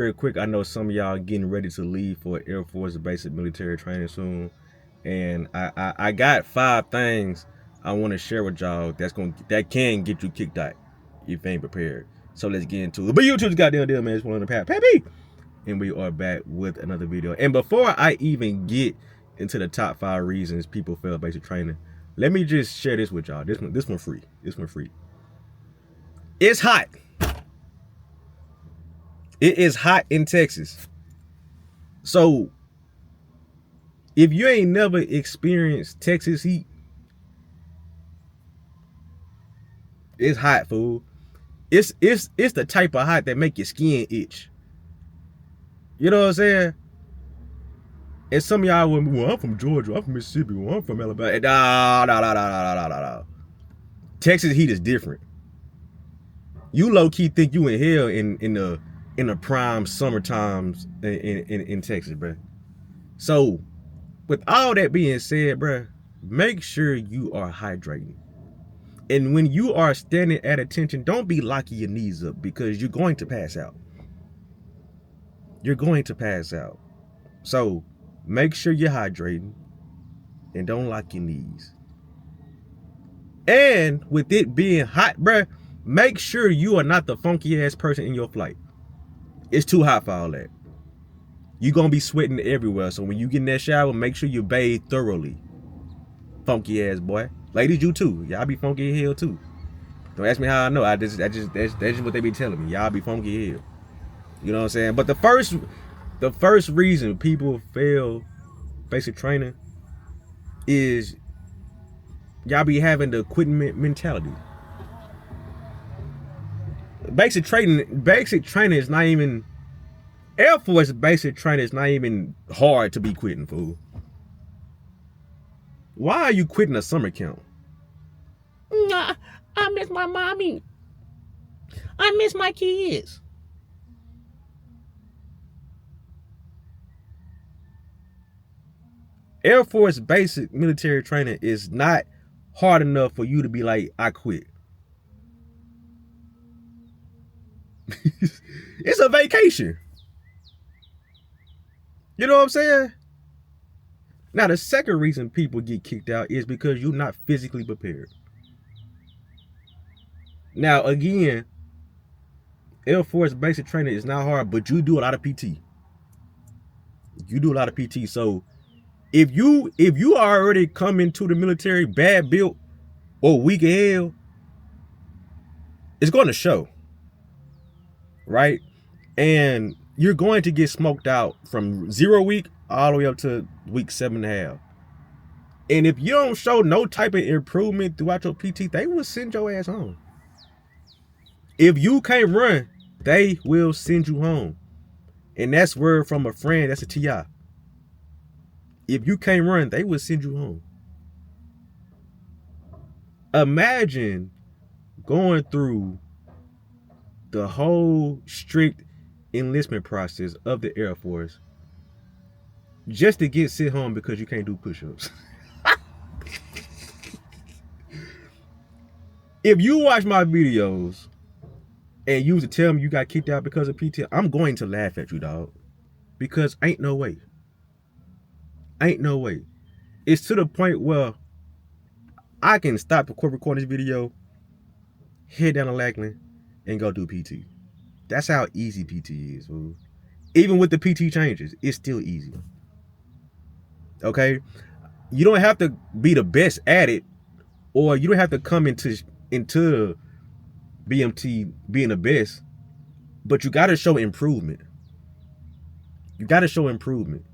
Real quick, I know some of y'all getting ready to leave for Air Force basic military training soon, and I got 5 things I want to share with y'all that can get you kicked out if you ain't prepared. So let's get into it. But YouTube's goddamn deal, man. It's one on the path, Pappy, and we are back with another video. And before I even get into the top 5 reasons people fail basic training, let me just share this with y'all. This one free. This one free. It's hot. It is hot in Texas. So if you ain't never experienced Texas heat, it's hot, fool. It's the type of hot that make your skin itch. You know what I'm saying? And some of y'all will be, well, I'm from Georgia, I'm from Mississippi, well, I'm from Alabama. No. Texas heat is different. You low-key think you in hell in the prime summer times in Texas, bro. So with all that being said, bro, make sure you are hydrating. And when you are standing at attention, don't be locking your knees up because you're going to pass out. You're going to pass out. So make sure you're hydrating and don't lock your knees. And with it being hot, bruh, make sure you are not the funky ass person in your flight. It's too hot for all that. You're going to be sweating everywhere. So when you get in that shower, make sure you bathe thoroughly. Funky ass boy. Ladies, you too. Y'all be funky as hell too. Don't ask me how I know. That's just what they be telling me. Y'all be funky as hell. You know what I'm saying? But the first reason people fail basic training is y'all be having the quitting mentality. Basic training is not even, Air Force basic training is not even hard to be quitting, fool. Why are you quitting a summer camp? Nah, I miss my mommy. I miss my kids. Air Force basic military training is not hard enough for you to be like, I quit. It's a vacation. You know what I'm saying? Now, the second reason people get kicked out is because you're not physically prepared. Now, again, Air Force basic training is not hard, but you do a lot of PT. You do a lot of PT. So if you already come into the military bad built or weak as hell, it's going to show. Right? And you're going to get smoked out from 0 week all the way up to week 7.5. And if you don't show no type of improvement throughout your PT, they will send your ass home. If you can't run, they will send you home. And that's word from a friend, that's a TI. If you can't run, they will send you home. Imagine going through the whole strict enlistment process of the Air Force just to get sent home because you can't do push-ups. If you watch my videos and you to tell me you got kicked out because of PT, I'm going to laugh at you, dog. Because ain't no way. Ain't no way. It's to the point where I can stop recording this video, head down to Lackland, and go do PT. That's how easy PT is, fool. Even with the PT changes, it's still easy. Okay? You don't have to be the best at it, or you don't have to come into BMT being the best, but you got to show improvement. You got to show improvement.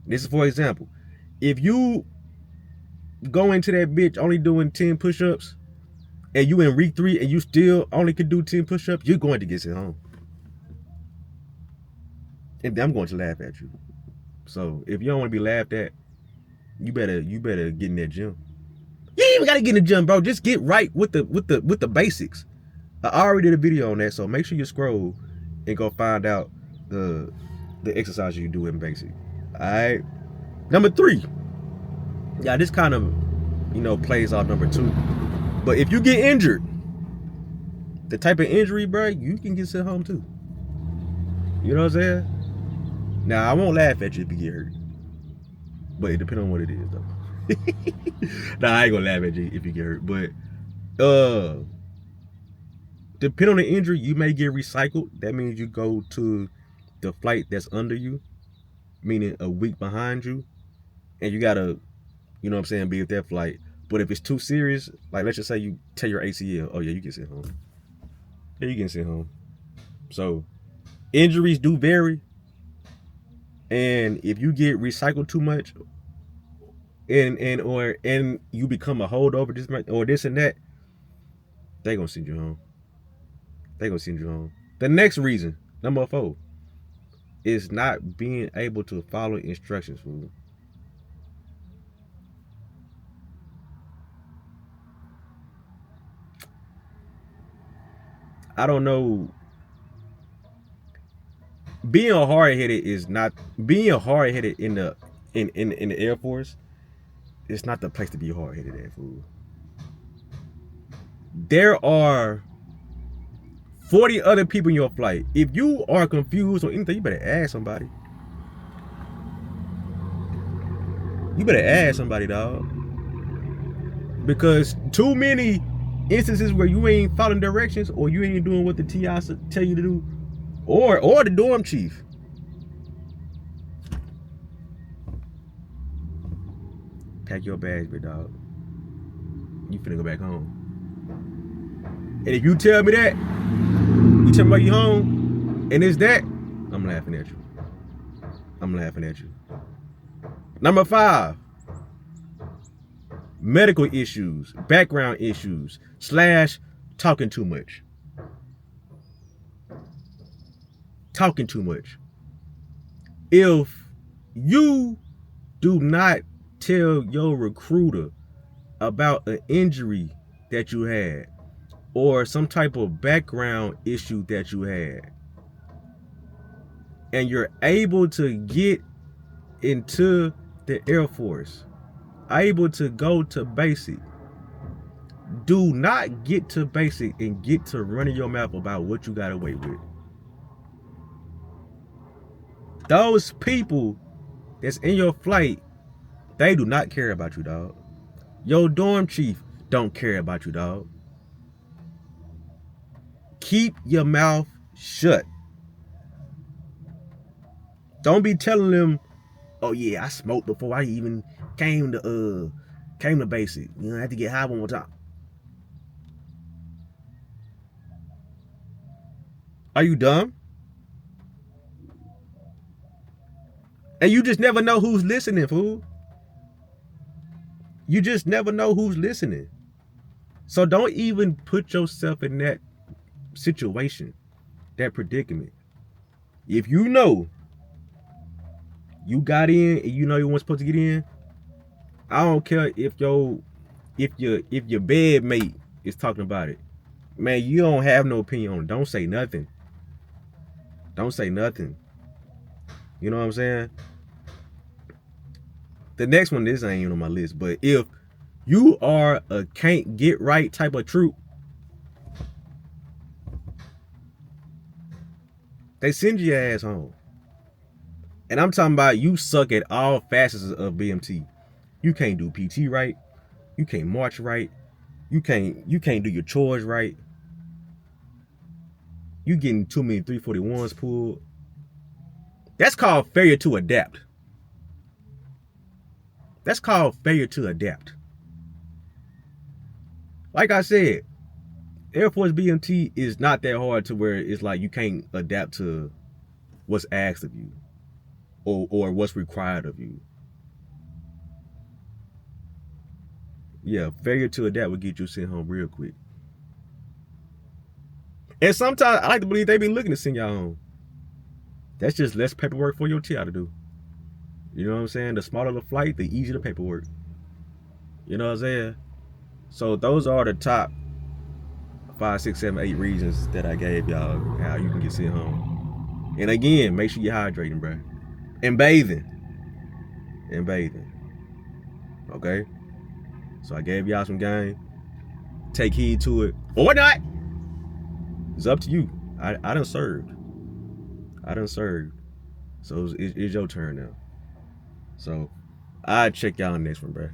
This is, for example, if you go into that bitch only doing 10 push-ups and you in week 3 and you still only can do 10 push-ups, you're going to get sent home. And I'm going to laugh at you. So if you don't want to be laughed at, you better get in that gym. You ain't even gotta get in the gym, bro. Just get right with the basics. I already did a video on that, so make sure you scroll and go find out the exercises you do in basic. Alright. Number 3. Yeah, this kind of, plays off number 2. But if you get injured, the type of injury, bro, you can get sent home too. You know what I'm saying? Now I won't laugh at you if you get hurt, but it depends on what it is though. Nah, I ain't gonna laugh at you if you get hurt, but uh, depending on the injury, you may get recycled. That means you go to the flight that's under you, meaning a week behind you, and you gotta, you know what I'm saying, be at that flight. But if it's too serious, like let's just say you tear your ACL, oh yeah, you can sit home. Yeah, you can sit home. So injuries do vary, and if you get recycled too much, and you become a holdover this and that, they gonna send you home. They gonna send you home. The next reason, number 4, is not being able to follow instructions, fool. I don't know. Being hard headed is not being hard headed in the Air Force. It's not the place to be hard headed at, fool. There are 40 other people in your flight. If you are confused or anything, you better ask somebody. You better ask somebody, dog. Because too many instances where you ain't following directions or you ain't doing what the TI tell you to do, or the dorm chief. Pack your bags, big dog. You finna go back home. And if you tell me that, you tell me about you home, and it's that, I'm laughing at you. I'm laughing at you. Number 5, medical issues, background issues, / talking too much. Talking too much. If you do not tell your recruiter about an injury that you had or some type of background issue that you had, and you're able to get into the Air Force, able to go to basic, do not get to basic and get to running your mouth about what you got away with. Those people that's in your flight, they do not care about you, dog. Your dorm chief don't care about you, dog. Keep your mouth shut. Don't be telling them, oh yeah, I smoked before I even came to basic. You know, I have to get high one more time. Are you dumb? And you just never know who's listening, fool. You just never know who's listening. So don't even put yourself in that situation, that predicament. If you know you got in and you know you weren't supposed to get in, I don't care if your bed mate is talking about it. Man, you don't have no opinion on it. Don't say nothing. Don't say nothing. You know what I'm saying? The next one, this ain't even on my list, but if you are a can't get right type of troop, they send your ass home. And I'm talking about you suck at all facets of BMT. You can't do PT right. You can't march right. You can't do your chores right. You getting too many 341s pulled. That's called failure to adapt. That's called failure to adapt. Like I said, Air Force BMT is not that hard to where it's like you can't adapt to what's asked of you or what's required of you. Yeah, failure to adapt will get you sent home real quick. And sometimes I like to believe they be looking to send y'all home. That's just less paperwork for your TI to do. You know what I'm saying? The smaller the flight, the easier the paperwork. You know what I'm saying? So those are the top 5, 6, 7, 8 reasons that I gave y'all how you can get sent home. And again, make sure you're hydrating, bro. And bathing. Okay? So I gave y'all some game. Take heed to it. Or not. It's up to you. I done served. I done served. So it's your turn now. So I check y'all next one, bro.